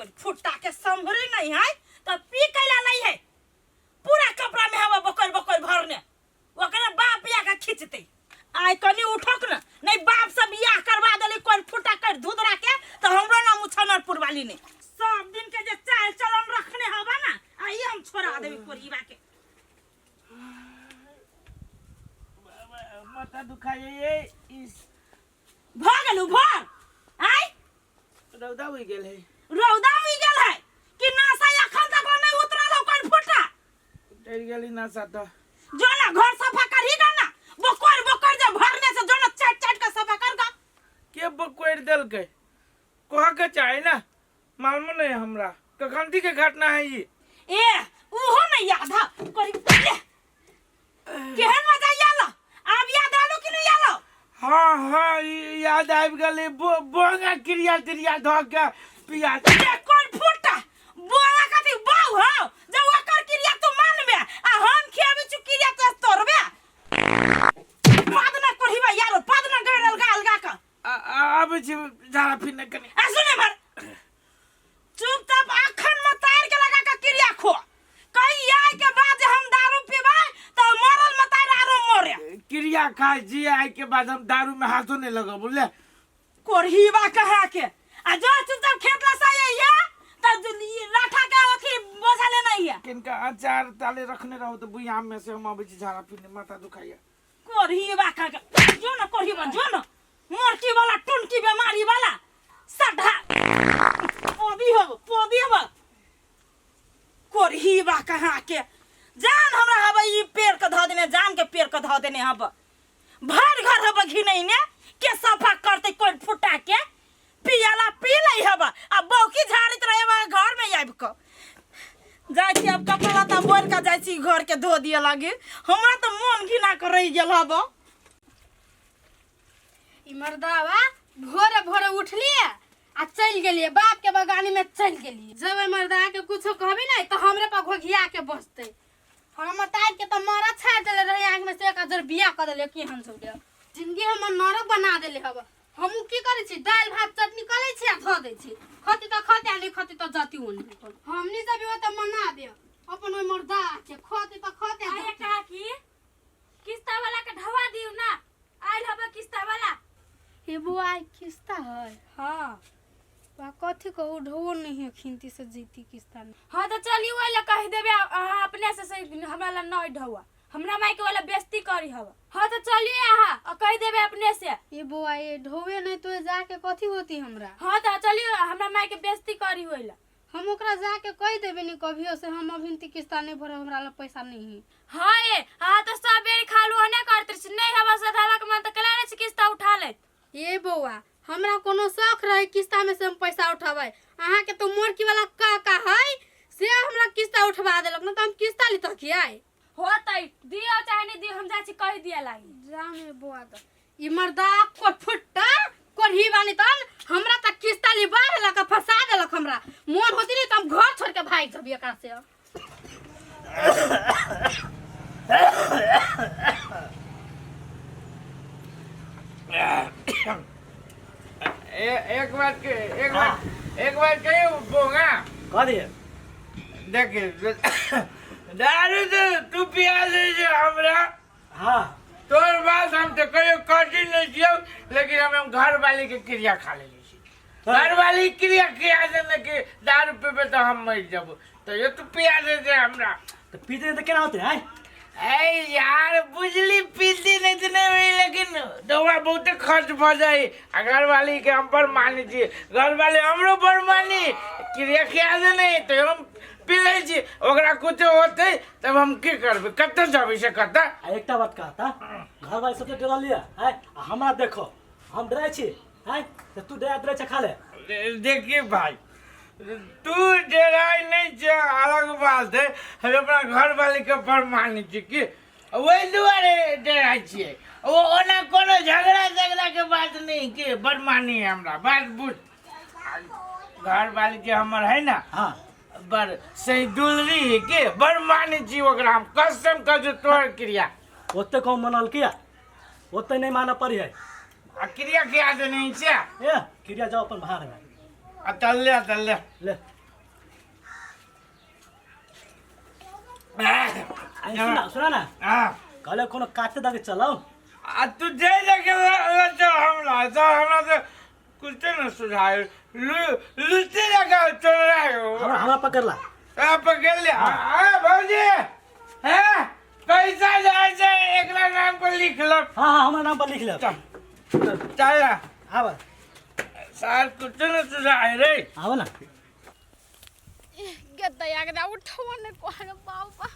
कोई फुट्टा के संभरे नहीं है तो पी कैला नहीं है पूरा कपड़ा में हवा बकोर बकोर भरने ओकरे बाप या के खींचते आय कनी उठक न नहीं बाप सब बियाह करवा देले कोई फुट्टा कर धुधरा के तो हमरो ना मुछनरपुर वाली ने सब दिन के जे चाल चलन रखने हवा ना आई हम छोड़ा देबी कोरीबा के माथा दुखाए ये इस भागलू भर आय रौदा हुई गेल है कि नासा अखन तक नहीं उतरल कोई फुट्टा उतर गेली ना साता जो ना घर सफा करी ना बकोर बकोर जे भरने से जो ना चट चट के सफा कर का के बकोर दल के कोहा के चाहे ना मालूम नहीं हमरा कखंती के घटना है ये ए उहो नहीं याद है करी केहन मजा आला अब याद आलो कि नहीं आलो हाँ याद आबि गेलै बोंगा क्रिया त्रिया ध के पिया कोन फुट्टा बोंगा कथि बाऊ हो जे ओकर क्रिया तू मानबे आ हम खियाबे छु क्रिया तो तोरबे पादना कोढ़ीबा यारो पादना गड़ल गाल गा का अब छी झाड़ा फिरने कने आ सुने मर चुपचाप आखन में तार के लगा का क्रिया खो कई आए के बाद हम दारू पीबा तो मरल मतार आरो मोरे क्रिया खा जी आए के बाद हम दारू में हाथों नहीं लगा बोले कोढ़ीबा कहा के आ जो चुपचाप खेत लसाए या त लाठा के अखी बोझा ले नहीं है किनका अचार ताले रखने रहो तो बुयाम में से हम अब छी झाड़ा फिरने माथा दुखाया कोढ़ीबा का जो ना कोढ़ीबा जो ना मोरकी वाला टुनकी बीमारी वाला सढ़ा पोदी हो कोढ़ीबा कहा के जान हमरा हबे ई पेड़ के ध देने जान के पेड़ के ध देने हबे भर घर हबे घिनै ने के सफा करते कोई फुटा के पियाला पी लई हबे आ बौकी झाड़ित रहबे घर में आबि क जाय छी अब कपड़ा त बोर का जाय छी घर के धो दिए लागे हमरा त मन घिना कर रही गेल हबे ई मर्दावा भोरे भोरे उठलिए आ चल गेलिए बाप के बगानी में चल गेलिए जब मर्दा के कुछो कहबी नहीं तो हमरे पर घोघिया के बसते हम तार के तो मारा छा देले रहे आंख में से एक हजार बिया कर देले की हम सब जिंदगी हम नरक बना देले हब हम की करे छी दाल भात चटनी करे छी आ धो दे छी खती तो खती आ नहीं खती तो जाती ओने हमनी सब वो तो मना दे अपन ओइ मर्दा के खती तो खती आ आए का की किस्ता वाला के ढवा दियो ना आइल हबे किस्ता वाला हे बुआ किस्ता है हां वा कथि को ढो नहीं है खिंती से जीती किस्ता में हां तो चलिए वाला कह देबे अपने से हमरा ला नहीं ढवा हमरा माई के वाला बेइज्जती करी हवा हां तो चलिए यहां और कह देबे अपने से ये बुआ ये ढोवे नहीं तो जाके कथि होती हमरा हां तो चलिए हमरा माई के बेइज्जती करी होइला हम ओकरा जाके कह देबे नहीं कभियो से हम अभिनती किस्ता नहीं भरे हमरा ला पैसा नहीं है हां ये हां तो सब बेर खालू हने करत नहीं हवा से धावा के मन तो कला रे किस्ता उठा ले ये बउआ हमरा कोनो शौक रहे किस्ता में से हम पैसा उठावे अहाँ के तो मोरकी वाला का है से हमरा किस्ता उठवा देलक न त हम किस्ता ली त कियाए होतै दियो चाहे नहीं दियो हम जाची कह दिया लागी जामे बुआ त ई मर्दा को फुट्टा कोढ़ी बानी तन हमरा त किस्ता ली बाहला का फसा देलक हमरा मोन होती नहीं त हम घर छोड़ के भाग जब एकरा से एक बार कहियो बोंगा कह दिए देखे दारू तो तू पिया दे हमरा हाँ तोर बात हम तो कहियो कटी नहीं छियो लेकिन हम घर वाली के क्रिया खा ले घर वाली क्रिया किया दे कि दारू पीबे तो हम मर जाबो तो ये तू पिया दे हमरा तो पीते तो क्या होते हैं ए यार बुझली पीती नहीं तो नहीं हुई लेकिन दवा बहुत खर्च भ जाए घर वाली के हम पर मानी छी घर वाले हमरो पर मानी क्रिया किया दे नहीं तो हम पी ले छी ओकरा कुछ होते तब हम की करबे कत्ते जाबे से कत्ता एकटा बात कहता घर वाले सबसे डरा लिया है हमरा देखो हम डराय छी है तो तू डरा छ खा ले देखिए भाई तू डराई नहीं छ अलग बात है हम अपना घर वाली के पर मानी छी कि वही दुआरे डराई छी वो ओना कोनो झगड़ा के बात नहीं कि बदमानी है हमरा बात बुझ घर वाली के हमर है ना हाँ बर सही दुलरी है के बदमानी छी ओकरा हम कसम कर जो तोर क्रिया ओते कौन मनल किया ओते नहीं माना पड़ी है क्रिया किया दे नहीं छ ए क्रिया जाओ अपन बाहर में चल ले ले आई सुना ना कहले कोनो काटे दाके चलाओ तू दे के हमरा तो कुछ न सुझाए लुटे लगा चल रहा है हमरा पकड़ ला पकड़ ले भौजी है पैसा जाए से एकरा नाम पर लिख लो हां हमरा नाम पर लिख ले चल आवा सार कुछ न सुझाए रे आवा ना गदया गदा उठो ने कोन बाबा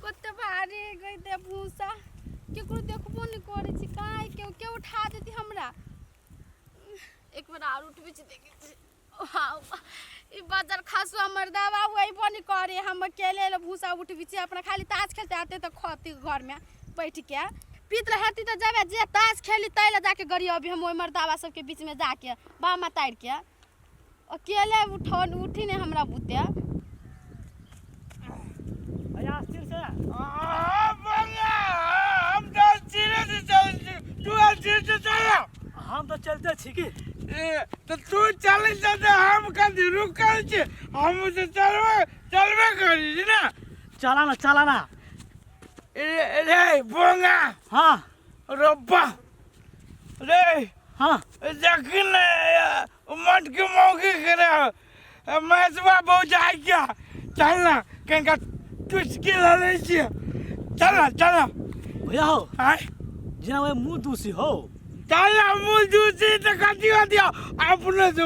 कते भारी गई दे भूसा केकरो देखबो ने करे छी काहे के उठा देती हमरा एक बार और उठबे छी देखे छी हां ई बाजार खासवा मर्दावा वही बनी करे हम अकेले ले भूसा उठबी छी अपना खाली ताश खेलते आते त खती घर में बैठ के पीत रहती त जाबे जे ताश खेली तैले जाके गरी अभी हम ओइ मर्दावा सब के बीच में जाके बामा ताड़ के अकेले उठी ने हमरा बुते भैया स्थिर से हम तो धीरे से चल तू धीरे से चल हम तो चलते छी की तो तू चल जाते हम कभी रुकल छी हम से चलबे करी ना चला ना रे बोंगा हां रब्बा रे हां जखन मट के मौके करे मैचवा बहुत जाए क्या चल ना कहीं का टुचकी ले छी चल भैया हो हां जिना वे मुंह दूसी हो चल ना मुंह दूसी तो कटी दिया अपने से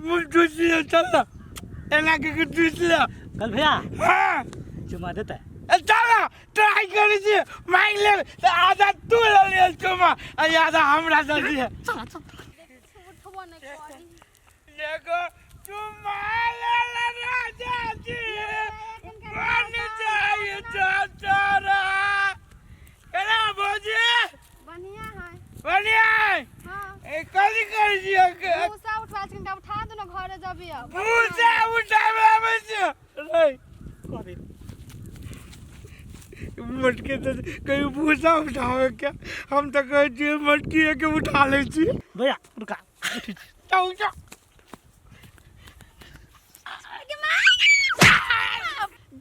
मुंह दूसी चल ना एना के दूसी ले कल भैया हां चुमा देता चल ना ट्राई कर छी मांग ले आधा तू ले चुमा आधा हमरा दे दिए उठबो ने करे देखो चुमा ले राजा जी बन जाए चाचारा केना भौजी बढ़िया है बढ़िया हां कथी कर दिया भूसा उठवा छिन का उठा दो ना घरे जबी अब भूसा उठावे आवे छै रे कभी मटके तो कहीं भूसा उठावे क्या हम तो कहे छी मटकी के उठा ले छी भैया रुका जाओ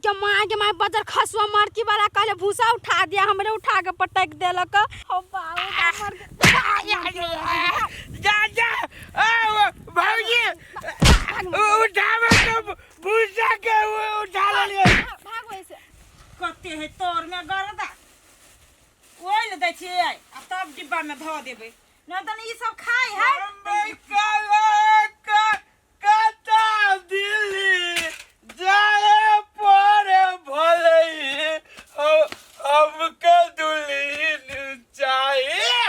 जमा बाजार खसवा मार्की वाला कहले भूसा उठा दिया हमरे उठा के पटक देलक हो बाऊ मर जा भौजी उठावे तो भूसा के उठा ले भाग वैसे कते है तोर में गरदा ओइ ले दै छियै आ तब डिब्बा में धो देबै न त ई सब खाइ है हम कटा दिल्ली जाए पर भले हमके दुल्हन चाहिए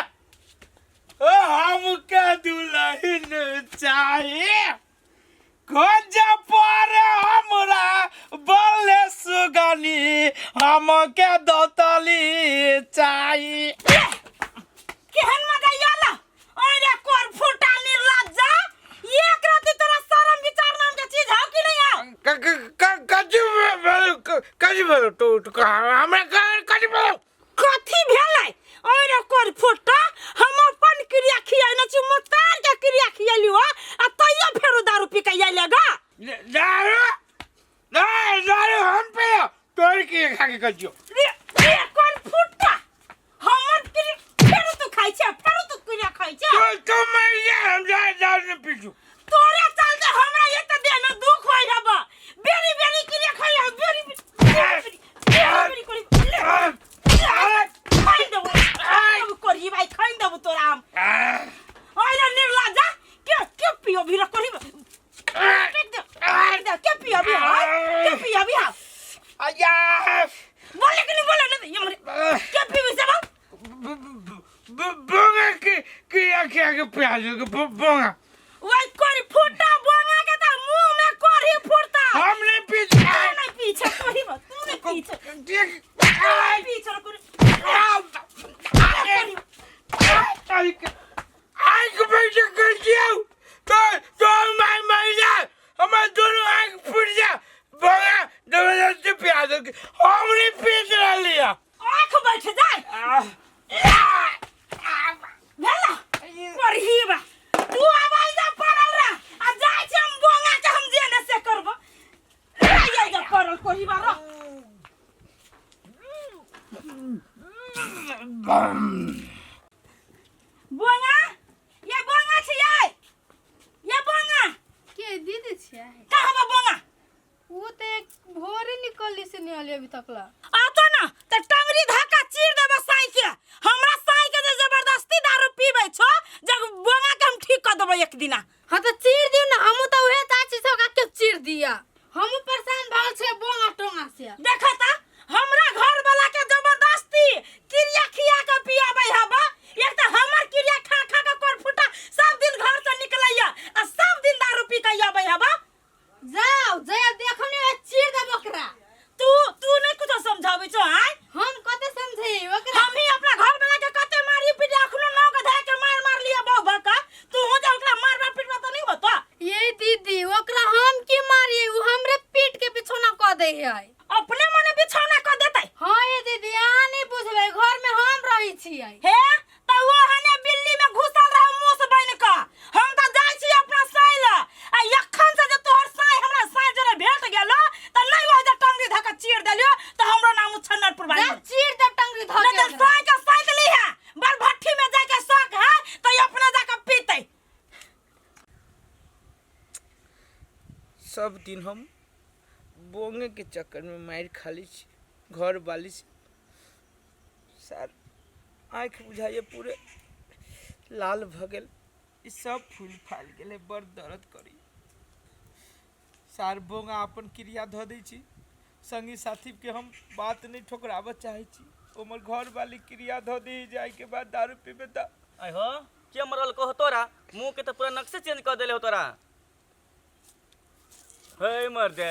हमके दुल्हन चाहिए खोज पर हमरा बोले सुगनी हमके दोतली चाहिए केहन मजा आला ओरे कोर फुटा निर्लज्जा एक राती तोरा शरम विचार नाम के चीज हौ कि नहीं हौ कजी बोलो तो हमरा कजी बोलो कथी भेलै ओरे कोर फुटा हम अपन क्रिया खियाइ न छी मुतार के क्रिया खियाली हो आ तइयो फेरो दारू पी के आइले गा दारू हम पे तोर की खा के कजियो रे कोर फुटा हमर क्रिया फेरो तू खाइ छै फेरो तू क्रिया खाइ छै तो मैं ये हम जा न पीछू तोरे चलते हमरा ये त देह में दुख होय हबा बेरी बेरी क्रिया खाइ हो बेरी कोरी खाइ दबो कोरी भाई खाइ दबो तोरा हम ओरे निर्लज्जा के पियो भी कोरी के पियो भी हा आया बोले कि नहीं बोले नहीं हमरे के पियो से बोंगा की आखे के प्याज के बोंगा वही कोरी फुटा बोंगा के त मुंह में कोरी फुटता हमने पीछे नहीं पीछे कोरी तूने पीछे देख पीछे कोरी आई के बैठे कर दिया तो मैं जा हमारे दोनों आंख फूट जा बोंगा जबरदस्ती प्याज के हमने पीछ लिया आंख बैठ जाए भेला कोरी बा तू आवाज पड़ल रे आ जाय छै हम वही बार बोंगा ये बोंगा छियै ये बोंगा के दीदी छे कहाँ बा बोंगा वो तो एक भोरे निकली से नहीं आली अभी तक ला आता ना त टंगरी धक्का चीर देबे साई के हमरा साई के जे जबरदस्ती दारू पीबै छो जब बोंगा के हम ठीक कर देबै एक दिना हाँ तो चीर दियो ना हम तो उहे चाची से का के चीर दिया हम परेशान भल छे बोंगा टोंगा से देखा ता हमरा घर वाला के जबरदस्ती क्रिया खिया के पियाबै हबा एक त हमर क्रिया खा खा के कोर फुटा सब दिन घर से निकलैया आ सब दिन दारू पी के आबै हबा जाओ जया देखनी है चीर दे बकरा तू नहीं कुछ समझाबै छो आय हम कते समझे ओकरा हम ही अपना घर वाला के कते मारी पीट अखनो नौ के धै के मार लिया बहु भका तू हो जा ओकरा मारबा पीटबा त नहीं होता ये दीदी ओकरा हम की मारिए वो हमरे पीठ के बिछौना क दे है अपने मने बिछौना क देतै हाँ ये दीदी अहाँ नहीं बुझबै घर में हम रही छियै हे त वो हने बिल्ली में घुसल रह मुंह से बन का हम त जाय छी अपना साई ल आ यखन से जे तोहर साई हमरा साई जरे भेट गेलो त नहीं हो जा टंगरी धक्का चीर देलियो त हमरो नाम छन्नरपुर बाई चीर दे टंगरी धके नहीं त साई के साई ली है बल भट्ठी में जाके शौक है त अपने जाके पीतै सब दिन हम बोंगे के चक्कर में मार खाली छी घर वाली छी सर आँख बुझाइए पूरे लाल भ गेल ई सब फूल फाल गेले बड़ दर्द करी सार बोंगा अपन क्रिया ध दै छी संगी साथी के हम बात नहीं ठोकराब चाहे छी ओमर घर वाली क्रिया ध दी जाए के बाद दारू पीबे त आई हो के मरल कहो तोरा मुंह के तो पूरा नक्शे चेंज कर देले हो तोरा हे मर दे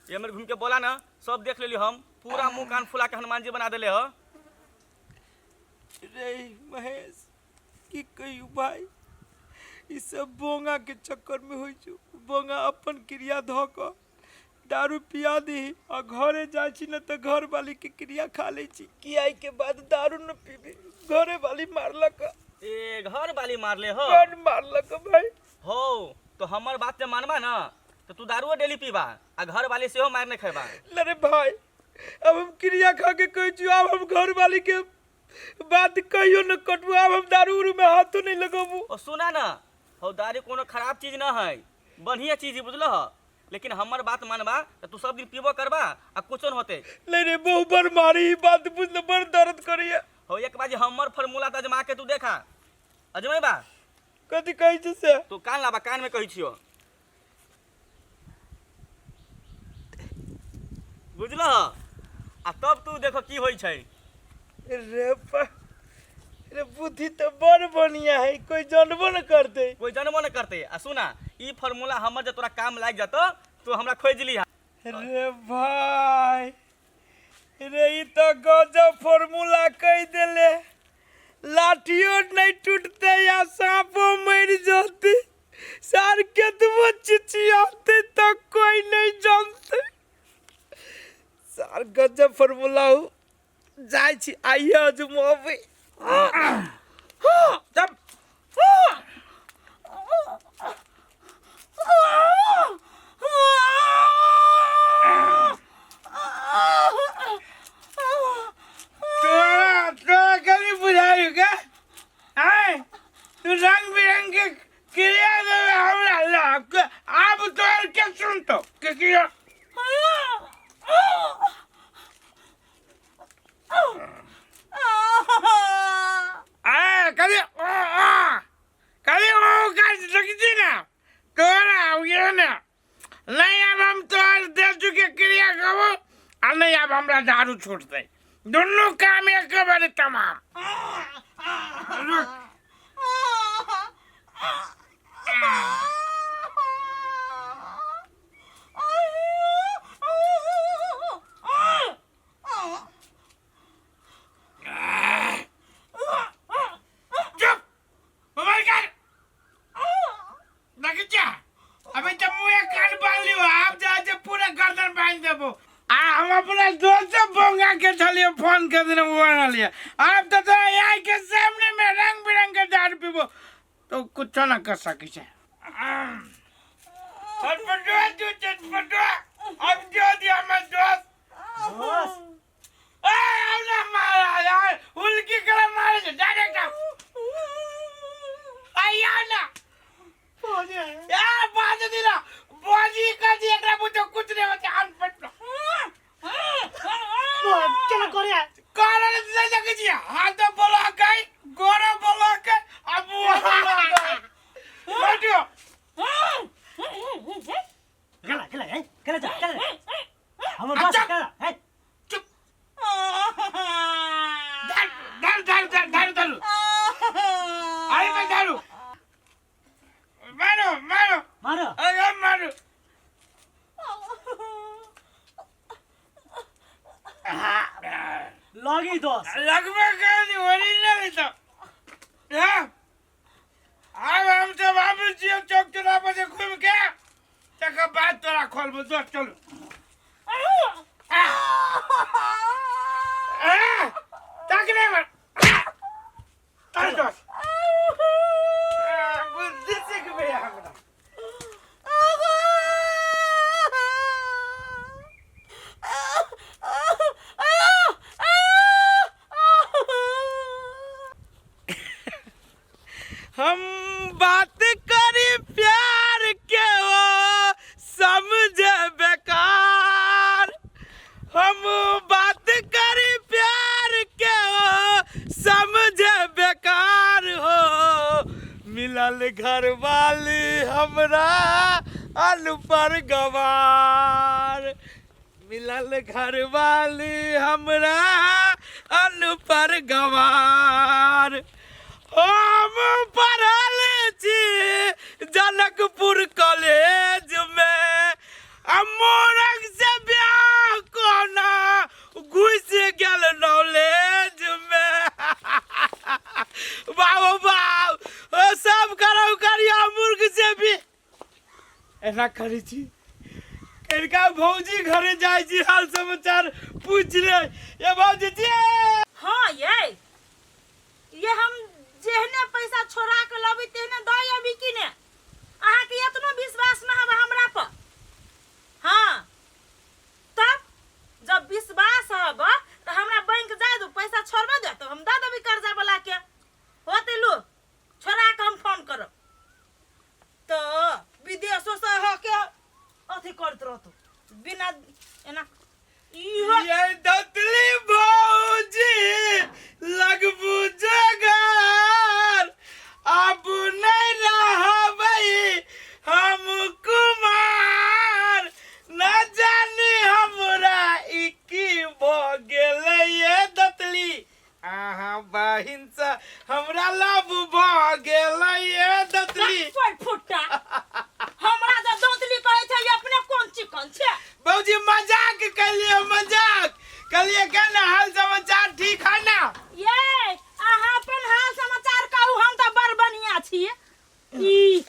ये मेरे घूम के बोला ना सब देख लेली हम पूरा मुंह कान फुला के हनुमान जी बना देले हो रे महेश की कहियो भाई ई सब बोंगा के चक्कर में होई छ बोंगा अपन क्रिया ध क दारू पिया दी और घरे जाय छी न त घर वाली के क्रिया खा ले छी की आई के बाद दारू न पीबे घरे वाली मारलक ए घर वाली मार ले हो कौन मारलक भाई हो तो हमर बात ते मानबा ना तो तू दारूओ डेली पीबा आ घर वाली से हो मारने खेबा अरे भाई अब हम क्रिया खा के कह छी अब हम घर वाली के बात कहियो न कटबू अब हम दारू में हाथों नहीं लगाबू ओ सुना ना हो दारू कोनो खराब चीज ना है बढ़िया चीज बुझलो हो लेकिन हमर बात मानबा तो तू सब दिन पीबो करबा आ कुछो न होते नहीं रे बहु बार मारी बात बुझले बड़ दर्द करिए हो एक बाजी हमर फार्मूला त अजमा के तू देखा अजमेबा कथी कहै छै से तू कान लाबा कान में कहै छियो बुझलो आ तब तू देखो की होई छै रे बुद्धि तो बड़ बढ़िया है कोई जानबो न करते कोई जानबो न करते आ सुना ई फार्मूला हमर जे तोरा काम लाग जतो तू हमरा खोज ली रे भाई रे ई तो गजब फार्मूला कह देले लाठियों नहीं टूटते या सांपो मर जाते सार केतबो चिचियाते तो कोई नहीं जानते सार गजब फार्मूला हो जाय छी आइए अजमाबे जब तो कभी बुझाई क्या आए तू रंग बिरंग के क्रिया हमरा लाग आप तो क्या सुनतो के क्रिया कभी सकती ना तोरा ये ना नहीं अब हम तो दे चुके क्रिया कहो और नहीं अब हमरा दारू छोड़ते दोनों काम एक बार तमाम अबे जब मुझे कान बांध लियो आप जाके पूरा गर्दन बांध देबो हम अपना दोस्त बोंगा के चलिए फोन कर देने वो ना लिया आप तो यहाँ के सामने में रंग बिरंग के दारू पीबो तो कुछ ना कर सकी छे चटपटो अब जो दिया मैं दोस्त लगी दोस्त लगभग कहीं ओरिजिनल है तो हाँ अब हम सब आबे छियै चौक चौराहा पर से घूम के तकर बाद तोरा खोलबो दोस्त चलो तकले मत चल दोस्त बुद्धि सीख भैया हमरा हम बात करी प्यार के हो समझे बेकार हम बात करी प्यार के हो समझे बेकार हो मिलल घर वाली हमरा अनपढ़ गवार मिलल घर वाली हमरा अनपढ़ गवार हम पढ़ल छी जनकपुर कॉलेज में मोरक से ब्याह कोना घुस गेल नॉलेज में बाबू बाबू सब करो करिया मुर्ग से भी ऐसा करी छी इनका भौजी घरे जाय छी हाल समाचार पूछ ले ये भौजी जी हाँ ये हम जेहने पैसा छोड़ा के लबी तेहने दई अभी कि ने अहाँ के इतना विश्वास न हब हमरा पर हाँ तब जब विश्वास हब तो हमरा बैंक जाय दो पैसा छोड़बे दे तो हम दे देबी कर्जा वाला के होते लो छोड़ा के हम फोन करब तो विदेशों से हो के अथी करत रहतो बिना एना ये दतली भौजी लगबू जगार अब नहीं रहबै हम कुमार न जानी हमरा ई की भ गेलै ये दतली अहाँ बहिन से हमरा लब भ गेलै ये दतली कोई फुट्टा हमरा तो दोतली कहै छै अपने कोन चिकन छै भौजी मजाक कलिए मजाक कलिए केना हाल समाचार ठीक है ना ये अहाँ अपन हाल समाचार कहू हम तो बड़ बढ़िया छियै ई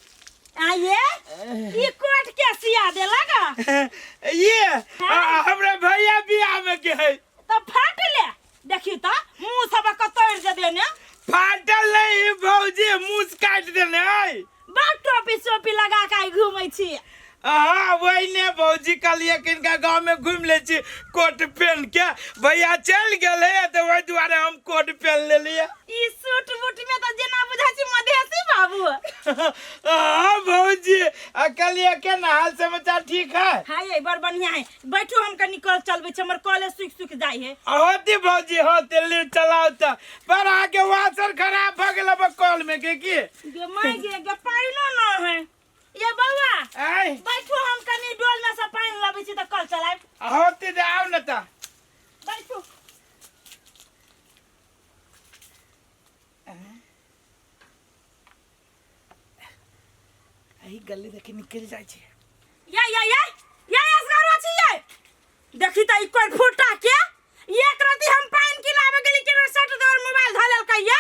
कोट के सिया देलक ये हमरा भैया बियाह में के है तो फाट ले देखी तो मुंह सब कतोड़ दे देने फाटल नहीं भौजी मुंह काट देने है बड़ टोपी लगा के घूमै छी हाँ वही ने भौजी कलिए किनका गांव में घूम ले छी कोट पहन के भैया चल गेले तो वही दुआरे हम कोट पहन ले लिए ई सूट बूट में तो जेना बुझा छी मधेसी बाबू हाँ भौजी कलिए के ना हाल समाचार ठीक है हाँ ये बड़ बढ़िया है बैठो हम कनी कल चलबै छी हमर कॉलेज सुख जाई है होती भौजी होती ले चलाओ तो पर आके वासर खराब भ गेल कॉल में के की गे माय गे पाइनो न है ये बउआ आई बैठो हम कनी डोल में से पानी लबै छी त कल चलाब होती दे आओ न त बैठो आई गली देखि निकल जाय छै या असगारो छी ये देखी त ई कोई फुटा के एक राती हम पानी किलावे गेली के सेट देवर मोबाइल धलल कहिया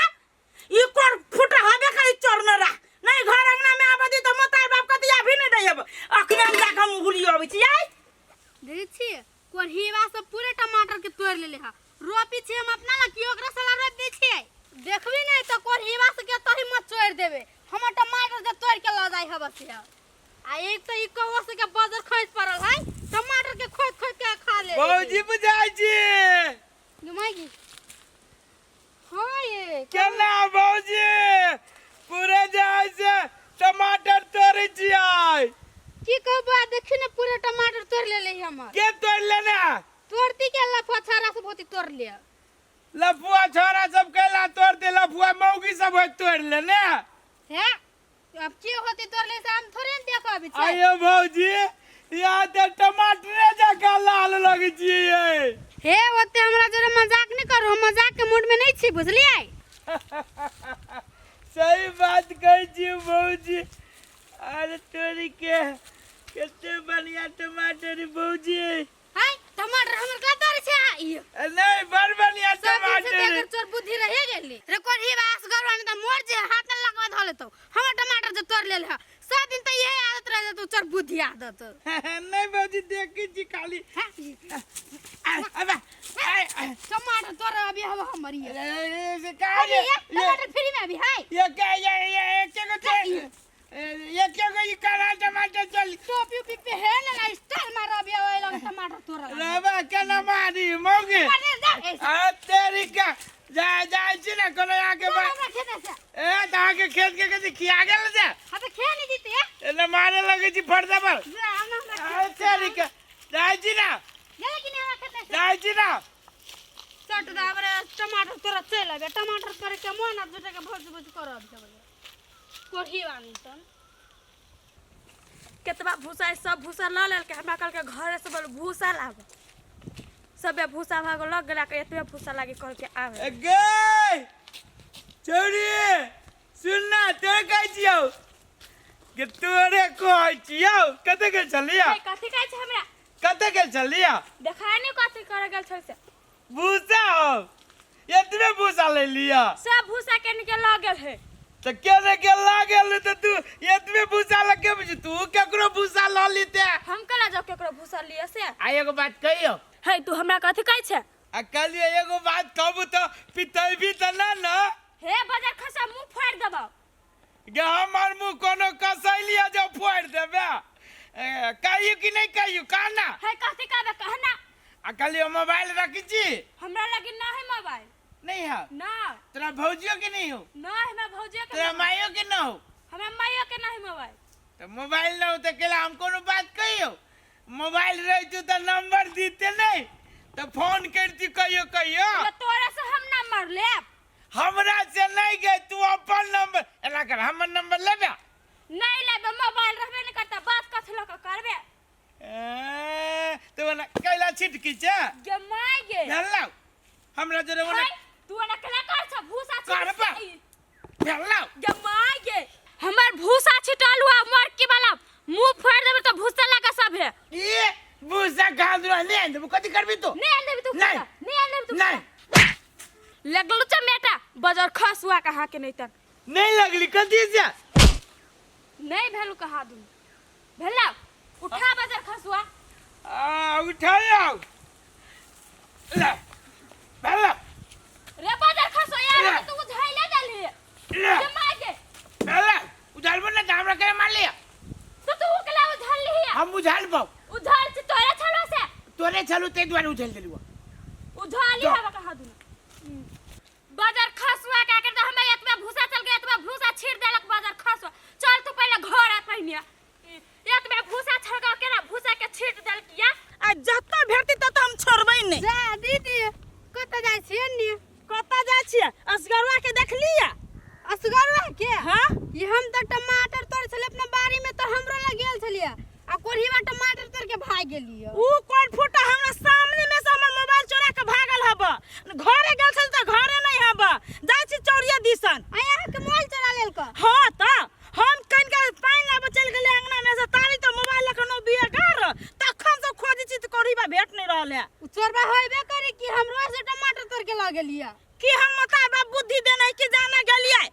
ई कोई फुटा हबे करी चोरने रा नहीं घर अंगना में आबदी तो मतार बाप कतिया भी नहीं देब अखने हम जाके हम हुली आबै छी आई देखै छी कोरहीवा से पूरे टमाटर के तोड़ लेले हा रोपी छी हम अपना ला की ओकरा साला रोप दै छी देखबी नहीं तो कोरहीवा से के तोही मत छोड़ देबे हम टमाटर जे तोड़ के ला जाई हबस है आ एक तो ई कहो से के बाजार खरीद पड़ल है टमाटर के खोद खोद के खा ले भौजी बुझाई छी घुमाई हां ये केना भौजी पूरे जाय से टमाटर तोड़ छियै की कहबा देखी ने पूरे टमाटर तोड़ लेले हमर के तोड़ लेना तोड़ती के लफा छारा से बहुती तोड़ ले लफुआ छोरा सब कैला तोड़ दे लफुआ मौगी सब होय तोड़ लेने है अब की होती तोड़ ले से हम थोड़े देख अभी छै आयो भौजी यहाँ ते टमाटरे जका लाल लगे छियै हे ओते हमरा जरे मजाक नहीं करो हम मजाक के मूड में नहीं छी बुझलियै सही बात कहै छी भौजी अरे तोरी के कते बढ़िया टमाटर भौजी हाय टमाटर हमर का तोड़ छै नहीं बड़ बढ़िया तोर बुद्धि रहे गेली रे कोढ़ी बास गरवानी त मोर जे हाथ न लगवा धले तो हमर टमाटर जे तोड़ लेल है सब दिन त यही आदत रहे तो तोर बुद्धि आदत नहीं भौजी देखी जी खाली अब टमाटर तोड़ अभी हम हमरी से का ये टमाटर फ्री में अभी है ये क्या ये क्या कोई काला टमाटर चल टोपी उपी पे है ना स्टाइल मार अभी ओए लग टमाटर तोड़ रबा क्या ना मारी मोगे आ तेरी का जा छी ना कोनो आके बा ए ता के खेत के कदी खिया गेल जा हां तो खेल नहीं जीते एले मारे लगे छी फड़दा पर आ तेरी का जा छी ना गेले कि नहीं हमरा खेत जा छी ना चट दाबरे टमाटर तोड़ चल आबे टमाटर करे के मन अब जुटे के भोज भोज करब सब कोढ़ी बानी तन केतबा भूसा सब भूसा ल लेल के हमरा कल के घरे से बोल भूसा लाब सबे भूसा भाग लग गेला के एतबे भूसा लागी कल के आवे गे छोरी सुनना ते कहै छियौ के तोरे कहै छियौ कते के चलिया कथि कहै छै हमरा कते के चलिया देखाय नहीं कथि करे गेल छै से भूसा हो एतबे भूसा ले लिया सब भूसा के निकल ल गेल है तो केने के लागल त तू एतबे भूसा लगे बुझ तू केकरो भूसा ल लीते हम कला जाओ केकरो भूसा लिए से आ एगो बात कहियो है तू हमरा कथि कहै छै आ कहलिए एगो बात कहबू तो पितैबी त ना न हे बाजार खसा मुंह फाड़ देबो गे हमर मुंह कोनो कसैलिया जो फोड़ देबे कहियो कि नहीं कहियो कहना है कथि कहबे कहना आ कहलिए मोबाइल रखी छी हमरा लगी ना है मोबाइल नहीं है ना तेरा भौजियो के नहीं हो ना हमरा भौजी के तेरा माइयो के ना हो हमरा माइयो के नहीं मोबाइल तो मोबाइल ना हो तो केला हम कोनो बात कहियो मोबाइल रही तो नंबर दीते नहीं तो फोन करती कहियो कहियो ये तोरा से हम नंबर लेब हमरा से नहीं गए तू अपन नंबर एना कर हमर नंबर लेबे नहीं लेबे मोबाइल रहबे नहीं करता बात कथि लक करबे तो ना कैला छिटकी छ गे माय गे हेलो हमरा जरे ओना तू ना कला कर छ भूसा करबा हेलो गे माय गे हमर भूसा छिटल हुआ मरकी वाला मुंह फाड़ देबे तो भूसा लगा सब है ये भूसा गांदरो ले देबो कथि करबी तू नहीं लेबे तू नहीं नहीं लेबे तू नहीं लगलु छ मेटा बाजार खसुआ कहा के नहीं तन नहीं लगली कथि से नहीं भेलु कहा दू भेला उठा बाजार खसुआ आ उठाओ ले हेलो रे बाजार खसुआ यार तू उठाइले जाली ले गे माय गे हेलो उधार बोल ना हमरा के मार लिया तो तू उकला उधार लिया हम उधार पाऊ उधार से तोरे छलो से तोरे चलू ते द्वारा उछल देलुआ उधार लिया कहा दू बाजार खसुआ का करता हमें एतबे भूसा चल गया एतबे भूसा छीड़ देलक बाजार खसुआ चल तू पहले घर आ पहिनिया एतबे भूसा छड़का के ना भूसा के छीट देल किया आ जत्ता भेटती तत हम छोड़बै नहीं जा दीदी कत जाय छियै ने कत जाय छियै असगरवा के देख लिया असगरवा के हां ये हम तो टमाटर तोड़ छले अपना बाड़ी में तो हमरो लग गेल छलिए आ कोढ़ीवा टमाटर तोड़ के भाग गेलिए ऊ कोन फुटा हमरा सामने में से हमर मोबाइल चोरा के भागल हब घरे गेल छल त घरे नहीं हब जाय छी चौरिया दिसन आया के मोबाइल चोरा लेल क हां त हम कन के पानी लाब चल गेले अंगना में से ताली तो मोबाइल लखनो बिया गार तखन से खोजी छी त कोढ़ीवा भेट नहीं रहले उ चोरबा होइबे करे कि हमरो से टमाटर तोड़ के लग गेलिए कि हम मता बा बुद्धि देनै कि जाने गेलियै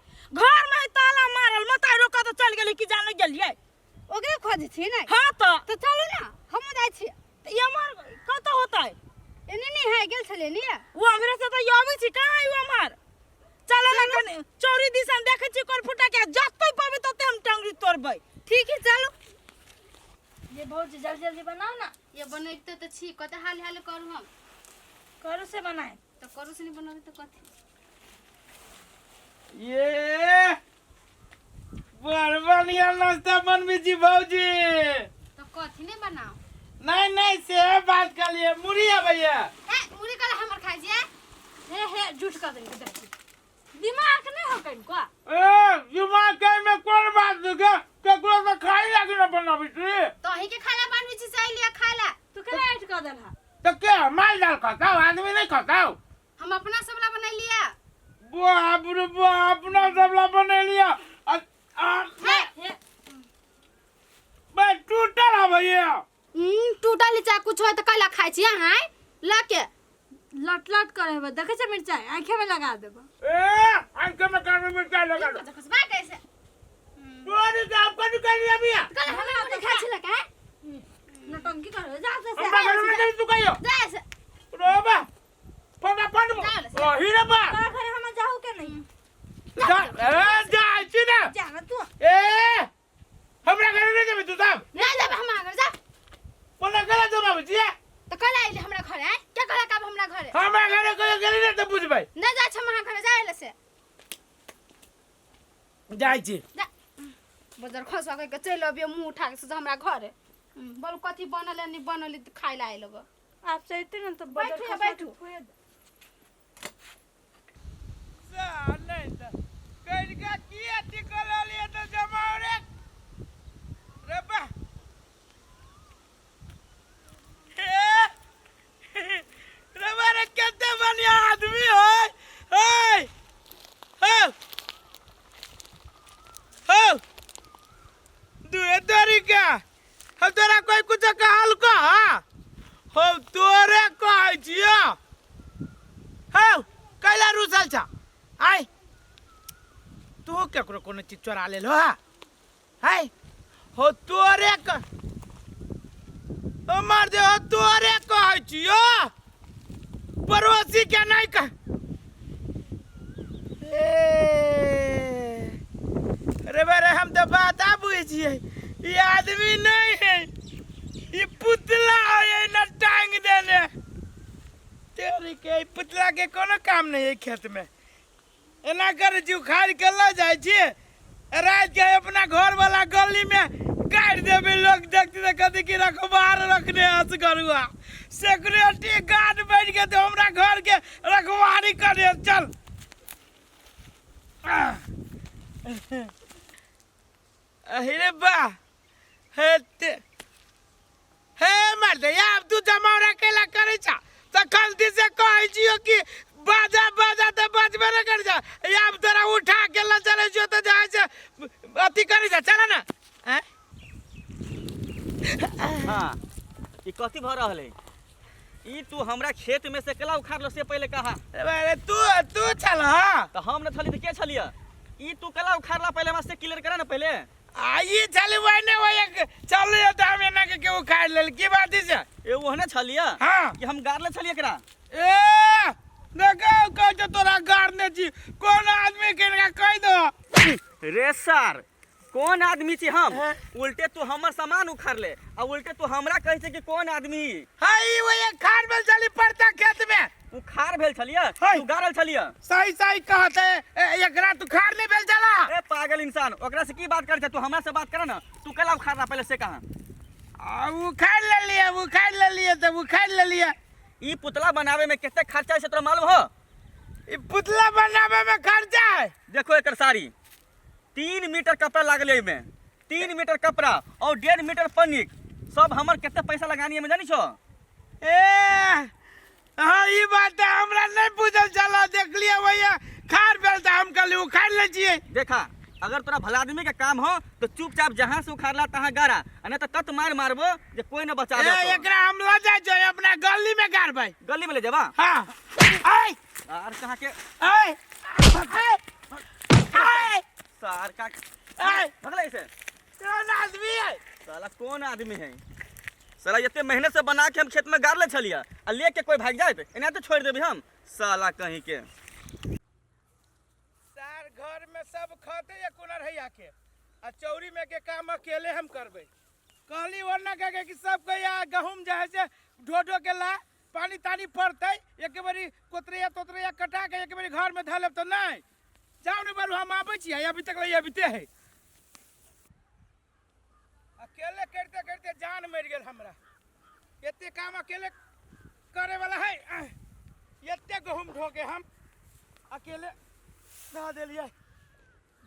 घर में ताला मारल मता रोक त चल गेली कि जाने गेलियै ओकरे खोज छी नहीं हां तो चलू ना हम जाय छी त हमर कत होतै एने नहीं है गेल छले ने वो हमरे से तो आबै छी कहां आयु हमर चल ना कने चोरी दिसन देखै छी कोन फुटा के जत्तै पाबे तते हम टंगरी तोड़बै ठीक है चलो ये बहुत जल्दी जल्दी बनाओ ना ये बनैते तो छी कते हाल हाल करू हम करू से बनाए तो करू से नहीं बनाबे तो कथि ये बड़ बढ़िया नाश्ता बनबी जी भौजी तो कथि नहीं बनाओ नहीं नहीं से बात कर लिए मुड़ी है भैया ए मुरी कल हमर खाइ जे हे झूठ कर देंगे देखी दिमाग नहीं हो कहीं को ए दिमाग के में कोन बात देखे केकरो से खाई लागी न बनाबी छी तो ही के खाना बनबी छी सही लिया खाला तू केना ऐड कर देल हा तो क्या माल डाल खाता आदमी नहीं खाता हम अपना सबला बना लिया बाप रे बाप अपना सबला बना लिया बे टूटल है भैया टूटल चा कुछ हो तो कला खाइ छी हां लाके लट लट करे बा देखे छ मिर्चाई आंखे में लगा देबा ए आंख में कान में मिर्चा लगा दो देखस बा कैसे तोरी काम कर कर अभी कल हमरा अपने खा छिला का नटंकी कर जा से हमरा घर में नहीं तू कहियो जा से रोबा पना पन ओ हीरे बा तोरा घरे हम जाहू के नहीं जा जा चिना जा ना तू ए हमरा घर नहीं जाबे तू साहब ना जा हमरा घर जा पना करा दो बाबू जी तो कल आइले हमरा घर है क्या कला का हमरा घर हमरा घर कोई गेली नहीं तो पूछ भाई ना जा छ हमरा घर जाइले से जाई छी जा बजार खसवा के चल अबियो मुंह उठा के से हमरा घर बोल कथी बनल है नहीं बनल खाइ ला आइलो आप चलते ना तो बैठो, बैठो। नहीं तो कहीं का किया टिकला लिया तो जमाओ रे रे बा रे बारे कितने बढ़िया आदमी हो ओए हो हो दुए तरीका हम तोरा कोई कुछ कहल का हम तोरे कहै छियो हो कैला रुसल छ आइ तू केकरो कोनो चीज चोरा लेल हो हाय हो तोरे क मार दे हो तोरे कहै छियो पड़ोसी के नहीं कह अरे बारे हम तो बात आ बुझिए ये आदमी नहीं है ये पुतला है ना टांग देने तेरी के पुतला के कोनो काम नहीं है खेत में एना कर जुखाड़ के ला जाय छी रात के अपना घर वाला गली में काट देबे लोग देखते तो कहते कि रखवार रखने हंस करुआ सिक्योरिटी गार्ड बैठ के तो हमरा घर के रखवारी करे चल अरे बा हे मार दे अब तू जमावरा केला करे छ त गलती से कहै छियो कि बाजा बाजा त बजबे न कर जा अब तोरा उठा के ल चले जो त जाय से अति करे जा चला ना हैं हाँ ई कथी भ रहल है ई तू हमरा खेत में से केला उखाड़ लो से पहले कहा अरे तू चल हां तो हम न थली त के छलिया ई तू केला उखाड़ला पहले हमरा से क्लियर करा ना पहले आई चल वने वो चल त हम एना के उखाड़ लेल की बात है ए ओहने छलिया हाँ। कि हम गाड़ले छलिया एकरा ए देखो कह तोरा गाड़ने छी कौन आदमी के कह दो रे सर कौन आदमी छी हम उल्टे तू हमर सामान उखाड़ ले आ उल्टे तू हमरा कहै छै कि कौन आदमी हाय वो ये खाड़ में चली पड़ता खेत में उखाड़ भेल छलिया हाय। तू गाड़ल छलिया सही सही कहत है एकरा तू खाड़ नहीं बेल चला ए पागल इंसान ओकरा से की बात करे छै तू हमरा से बात करे ना तू केला उखाड़ला पहले से कहा उखाड़ ले लिए तब उखाड़ ले लिया ई पुतला बनावे में कितना खर्चा है से तोरा मालूम हो ये पुतला बनावे में खर्चा है देखो एकर साड़ी 3 मीटर कपड़ा लागल है में 3 मीटर कपड़ा और 1.5 मीटर पन्नी सब हमर कितना पैसा लगानी है में जानी छो ए हाँ ये बात है हमरा नहीं बुझल चला देख लिया भैया खाड़ बेलता हम कल उखाड़ ले छिए देखा अगर तोरा भला आदमी के काम हो तो चुपचाप जहां से उखाड़ला तहां गाड़ा नहीं तो तत मार मारबो जे कोई न बचा दे एकरा हम ल जाय जो अपना गली में गाड़ भाई गली में ले जाबा हां आय यार कहां के आय आय सार का आय भगले से कौन आदमी है साला कौन आदमी है साला इतने मेहनत से बना के हम खेत में गाड़ ले छलिया आ लेके कोई भाग जाए इन्हें तो छोड़ देबी हम साला कहीं के सार घर में सब खाते या कुनर है आके आ चौरी में के काम अकेले हम करबे कहली वरना कहे कि सब के या गहूम जहे से ढो ढो के ला पानी तानी पड़ते एक बारी कोतरिया तोतरिया कटा के एक बारी घर में धलेब तो नहीं जाओ ने बारू हम आबै छी अभी तक ले अबीते है अकेले करते करते जान मर गेल हमरा एते काम अकेले करे वाला है एते गहूम ढो के हम अकेले धा देलिए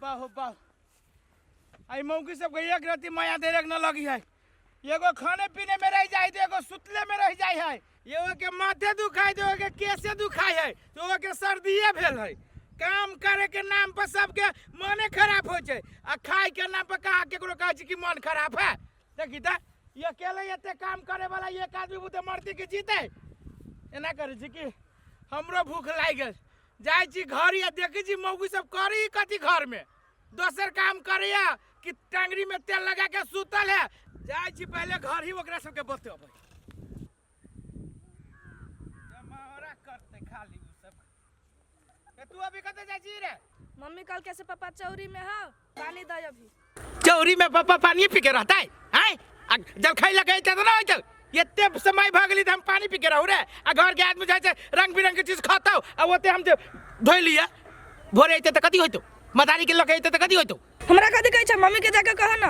बाहो बाह आई मौकी सब के एक राती माया देरे न लगी है एगो खाने पीने में रह जाए तो एगो सुतले में रह जाए है एगो के माथे दुखाई तो एगो के केसे दुखाई है तो एगो के सर्दिये भेल है काम करे के नाम पर सबके मने खराब हो जाए आ खाए के नाम पर कहा केकरो कहे छी कि मन खराब है देखी त ये अकेले एते काम करे वाला एक आदमी बुते मरती के जीते एना करे छी कि हमरो भूख लाग गेल जाइ छी घर या देखै छी मौगी सब करी कथी घर में दोसर काम करैया कि टांगरी में तेल लगा के सुतल है जाइ छी पहले घर ही ओकरा सबके बतेबै जमावरा करते खाली उ सब तू अभी कते जाइ छी रे मम्मी कल कैसे पापा चौरी में हो पानी दे अभी चौरी में पापा पानी पी के रहता है जब खाई लगे तो ना होते एते समय भ गेली हम पानी पी के रहू रे आ घर के आदमी जाय छै रंग बिरंग के चीज खाता आ ओते हम धोइ लिया भोरे अइते त कथी होइतो मदारी के लगे अइते त कथी होइतो हमरा कथी कहै छै मम्मी के जाके कह ना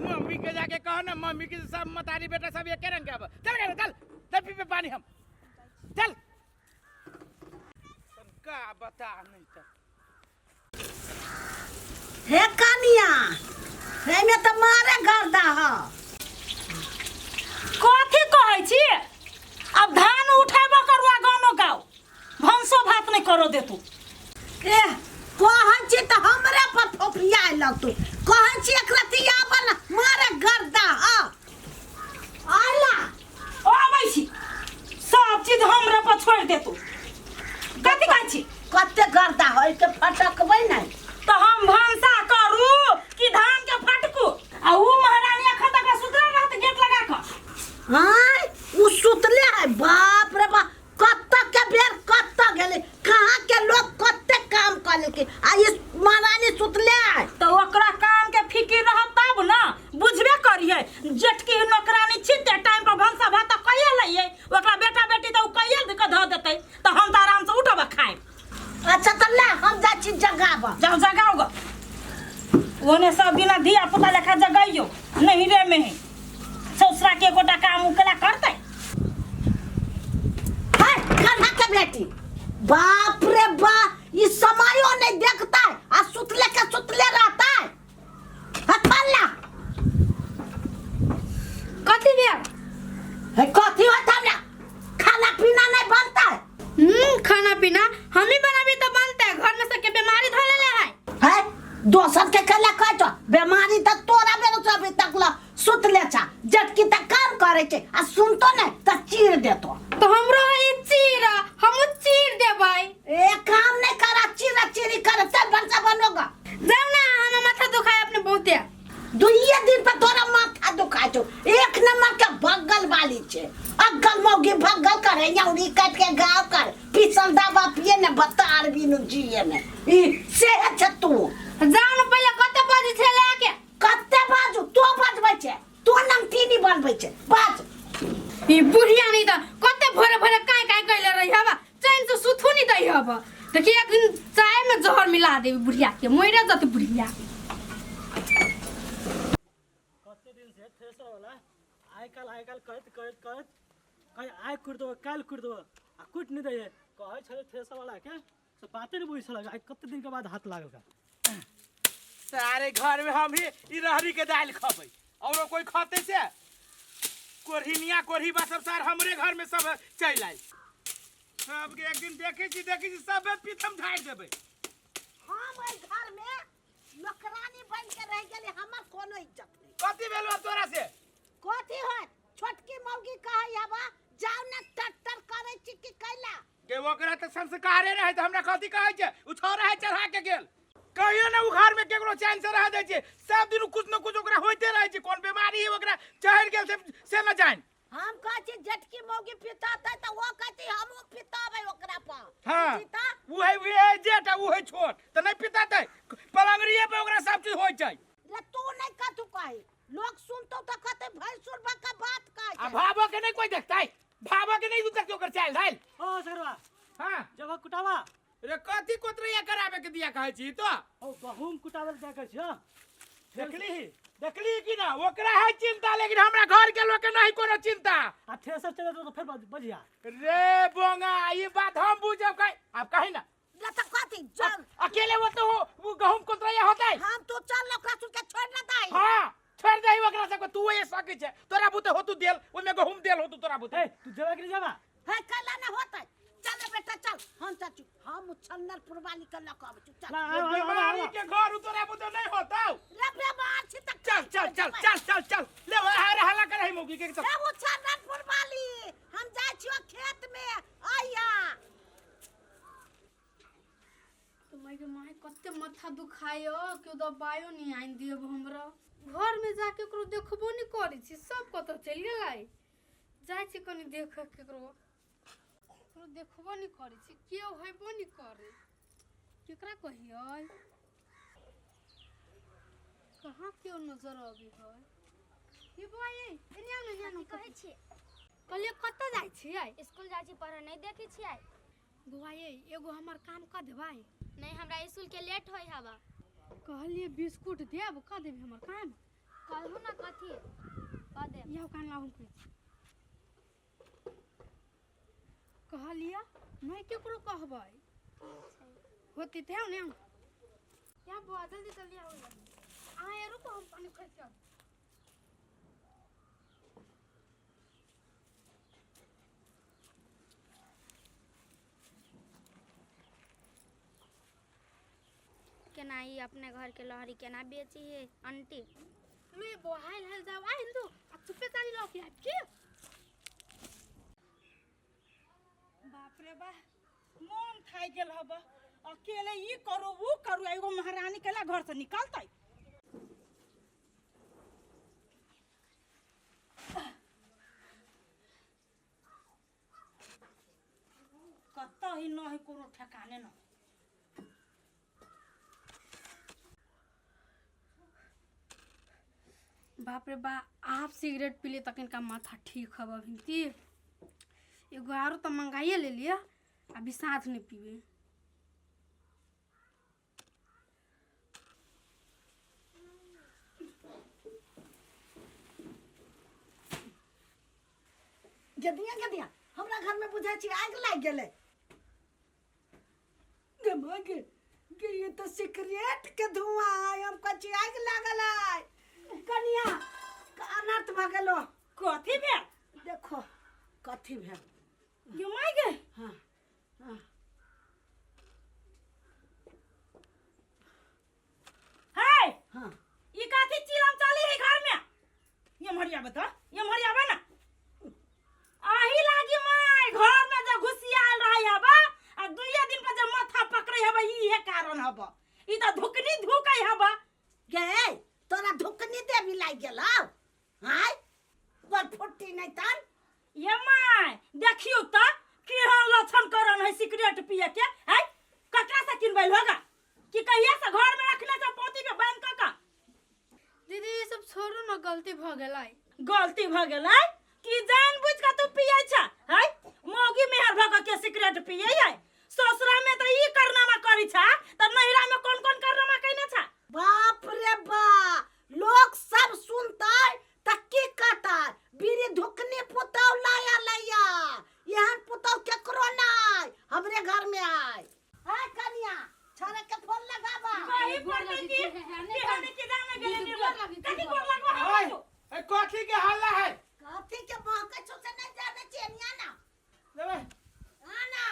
मम्मी के जाके कह ना मम्मी के सब मदारी बेटा सब एके रंग के अब चल पी पे पानी हम चल का बता नहीं त हे कानिया हे में त मारे गर्दा ह कथी कहै छी अब धान उठेबो करुआ गानो गाओ भंसो भात नहीं करो दे तू ए कहै छी त हमरे पर फोफिया लग तू कहै छी एक रतिया बन मारे गर्दा ह आला ओ आबै छी सब चीज हमरे पर छोड़ दे तू कथी कहै छी कते गर्दा है के फटकबै नहीं तो हम भंसा करू कि धान के फटकू आ ऊ महारानी अखन तक सुतल रहत गेट लगा के हाय उ सुतले है बाप रे बाप कत्ता के बेर कत्ता गेले कहां के लोग कत्ते काम करे के आ इस महारानी सुतले है तो ओकरा काम के फिकिर रहत तब ना बुझबे करिए जेठकी नौकरानी छिते टाइम पर भंसा भात कहिए लइए ओकरा बेटा बेटी तो कहिए के ध देतै तो हम त आराम से उठब खाए अच्छा त ले हम जा छी जगाब जाओ जगाओ ग ओने सब बिना धिया पुता लेखा जगाइयो नहीं रे में ससुरा के गोटा काम उकला करते हाय कान्हा के बेटी बाप रे बा ये समायो नहीं देखता है आ सुतले के सुतले रहता है हटला कथी भेल है कथी होता ना खाना पीना नहीं बनता है खाना पीना हम ही बनाबी तो बनता है घर में सबके बीमारी धो लेले है दोसर के कला कहतो बीमारी त तोरा बेरो सब तक ला सुतले छा जटकी त काम करे छे आ सुनतो नहीं त चीर देतो तो हमरो है चीरा हम चीर देबै ए काम नहीं करा चीरा चीरी करे तब बंसा बनोगा जाओ ना हम माथा दुखाए अपने बहुते दुइये दिन पर तोरा माथा दुखाय छो एक नंबर के भगल वाली छे अगल मौगी भगल करे यौरी काट के गाव कर पिसल दवा पिए ने बतार बिनु जिए ने ई से छ तू जाओ ना पहले कते बजे छे लेके कते बाजू तो बजबै छे तो नमकीनी बनबै छे बाज ई बुढ़िया नहीं तो कते भोरे भोरे काय काय कइले रही हवा चैन से सुथु नहीं दई हवा देखि एक दिन चाय में जहर मिला देबी बुढ़िया के मोइरा जत बुढ़िया कते दिन से थ्रेसर वाला आइ काल कहत कहीं आइ कुट दो काल कुट दो आ कुट नहीं दे कहै छले थ्रेसर वाला के से बाते नहीं बुझ लगा कते दिन के बाद हाथ लागल का सारे घर में हम ही ई रहरी के दाल खबै और कोई खाते से कोरहिनिया कोरही बा सब सार हमरे घर में सब चल आई सब के एक दिन देखै छी सब पीठम ढाई देबै हम ओइ घर में नौकरानी बन के रह गेली हमर कोनो इज्जत नहीं कथी भेलौ तोरा से कथी होय छोटकी मौगी कहै हवा जाओ न टट्टर करे छी कि कैला के ओकरा त संस्कारे रहे त हमरा कथी कहै छै उ छोरा है चढ़ा के गेल कहियो ना उ घर में केकरो चैन से रह दै छै सब दिन कुछ न कुछ ओकरा होइते रहै छै कोन बीमारी है ओकरा चढ़ गेल से न जान हम कहै छी जेठकी मौगी पिताते त वो कहती हमहु पिताबै ओकरा पर हां पिता उ है जेठ उ है छोट त नहीं पिताते पलंगरिए पे ओकरा सब चीज होय छै रे तू नहीं कथु कहि लोग सुनतो त कहते भैंसुर का बात कहै आ भाबो के नहीं कोई देखतै भाबो के नहीं देखतै ओकर चाल धाल ओ सरवा हां जब कुटावा रे कथी कोतरिया कराबे के दिया कहै छी तो ओ गहूम कुटावल जाके छ देखली कि ना ओकरा है चिंता लेकिन हमरा घर के लोग के नहीं कोनो चिंता आ थ्रेसर चले तो फिर बजिया रे बोंगा ये बात हम बुझब कहीं अब कहीं ना रे त कथी चल अकेले वो तो वो गहूम कोतरिया होतै हम तो चल ओकरा सुन के छोड़ न दई हां छोड़ दही ओकरा सब तू ये सकै छै तोरा बुते होतु देल ओमे गहूम देल होतु तोरा बुते ए तू जवा के जावा है कला न होतै चल बेटा चल हम चाचू हम छन्नर पुरवाली के लकब चल ना बीमारी के घर तोरा बुते नहीं होतौ रे बेमार छी त चल ले हरा हला करही मौगी के रे वो छन्नर पुरवाली हम जाय छियो खेत में आइया कते माथा दुखायो कि दबायो नहीं आइन देब हमरा घर में जाके करो देखबो नहीं करै छी सब कत चल गेलै जाय छी कनी देख केकरो देखबो नहीं करै छी केओ होइबो नहीं करे केकरा कहियै कहाँ केओ नजर आबी है ये बुआ ये एने आउ ने जानो कहै छी कहलिए कत जाय छियै स्कूल जाइ छी पढ़े नहीं देखै छियै बुआ ये एगो हमर काम क देबै नहीं हमरा स्कूल के लेट होई हवा कहलिए बिस्कुट देब क देबी हमर काम कहू ना कथी कह दे यौ कान लाहु कहलिए नहीं केकरो कहबै होती ते ने या बुआ जल्दी जल्दी आओ आ ये रुको हम पानी खा के केना ई अपने घर के लहरी केना बेची है आंटी ले बोहाइल हल जाओ आ हिंदू आ चुपे ताली लौकी आ के बाप रे बा मन थाई गेल हब अकेले ई करू वो करू एगो महारानी केला घर से निकलतै कत्ता ही न है कोनो ठिकाने न बाप रे बा आप सिगरेट पी ले तक इनका माथा ठीक हवा भिंती एगो आरो तो मंगाइए ले लिया अभी साथ नहीं पीवे गदिया हमरा घर में बुझा छी आग लाग गेले दिमाग के ये तो सिगरेट के धुआं है हमको छी आग लागल है कनिया अनर्थ भ गेलो कथी भेल देखो कथी भेल यो माय गे हां हां हाय हां ई कथी चिलम चली है घर में ये मरिया बता ये मरिया बना आही लागी माय घर में जो घुसियाल रही हबा आ दुइया दिन पर जो माथा पकड़े हबा ई है कारण हबा ई त धुकनी धुकै हबा गे तोरा धुकनी दे भी लाग गेलौ हाय गोल फुट्टी नहीं तन ये माय देखियो त केहन लक्षण करन है सिगरेट पिए के है ककरा से किनबैल होगा कि कहिया से घर में रखने से पोती में बांध का दीदी ये सब छोड़ो ना गलती भ गेलै गलती भ गेलै कि जान बुझ के तू पियै छ है मौगी मेहर भग के सिगरेट पियै है ससुरा में त ई करनामा करी छ त नहिरा में कौन कौन करनामा कइने छ बाप रे बा लोग सब सुनता त की कहता बीरी धुकनी पुतौ लाया लैया यहन पुतौ केकरो नहीं हमरे घर में आए हाय कनिया छोरा के फोन लगाबा कहीं पड़ते की हमने के जाने गेले निर्मल कथी गोर लगवा ओए हम ए कथी के हल्ला है कथी के बहके छो से नहीं जाने चिनिया ना देबे आना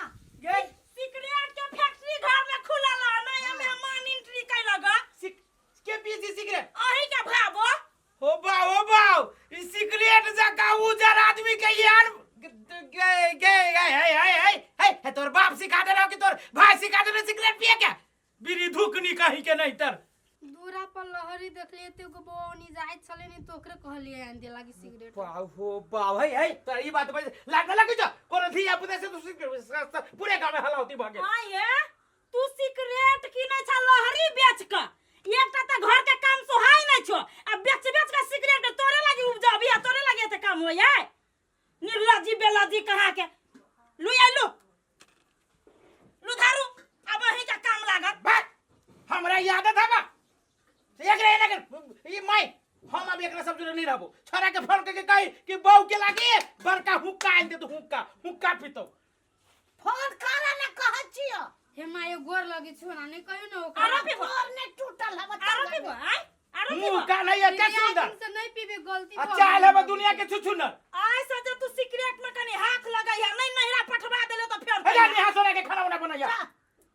गे सिगरेट के फैक्ट्री घर में खुलल है नया मेहमान एंट्री कै लगा के पीसी सिगरेट अही के भाबो हो बाऊ ई सिगरेट जका उजर आदमी के यार गे हे तोर बाप सिखा दे रहो कि तोर भाई सिखा दे रहो सिगरेट पिए के बीड़ी धुकनी कहीं के नहीं तर दूरा पर लहरी देखलिए ते को बोनी जाय चले नहीं तो ओकरे कहलिए आन दे लागी सिगरेट बाऊ हे तर ई बात लागने लगी छ कोनो धिया पुता से तू सिगरेट पूरे गांव में हलावती भ गेल आये तू सिगरेट की नहीं छ लहरी बेच के एकटा त घर के काम सोहाय नहीं छो आ बेच के सिगरेट तोरे लागी उपजाबी आ तोरे लागी एते काम होय है निर्लजी बेलजी कहा के लू धारू अब अही का काम लागत बात हमरा याद है बा एक रे लगे ई माई हम अब एकरा सब जुड़े नहीं रहबो छोरा के फोन करके कही कि बहू के लागी बड़का हुक्का आन दे तो हुक्का पीतो फोन करा ना कह छियो हे माये गोर लगी छोरा नहीं कहियो ना आरोपी बा और ने टूटल हवा आरोपी बा आरोपी मुंह बा का नहीं है क्या सुंदर से नहीं पीबे गलती अच्छा है बा दुनिया के छुछुनर आय सजे तू सिगरेट में कनी हाथ लगाई है नहीं नहिरा पठवा देले तो फिर अरे नेहा सोना के खाना बना बनाया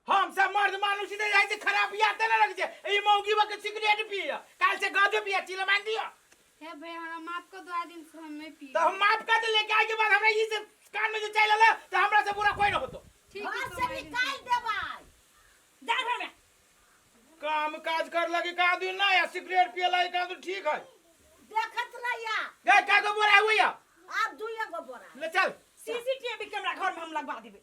हम सब मर्द मानुष ने जाई से खराब याद ना लग जाए ई मौगी बा के सिगरेट पिया काल से गाजो पिया चिला मान दियो हे भाई हमरा माफ कर दो आ दिन से हम नहीं पी तो हम माफ कर दे लेके आए के बाद हमरा ई से कान में जो चला तो हमरा से बुरा कोई ना होतो ठीक घर है से निकाल दे भाई जा घर में काम काज कर लगी का दिन ना या सिगरेट पिए लगी का तो ठीक है देखत रहिया गे का को बोरा हुई आप दुइया गो बोरा ले चल सीसीटीवी कैमरा घर में हम लगवा देबे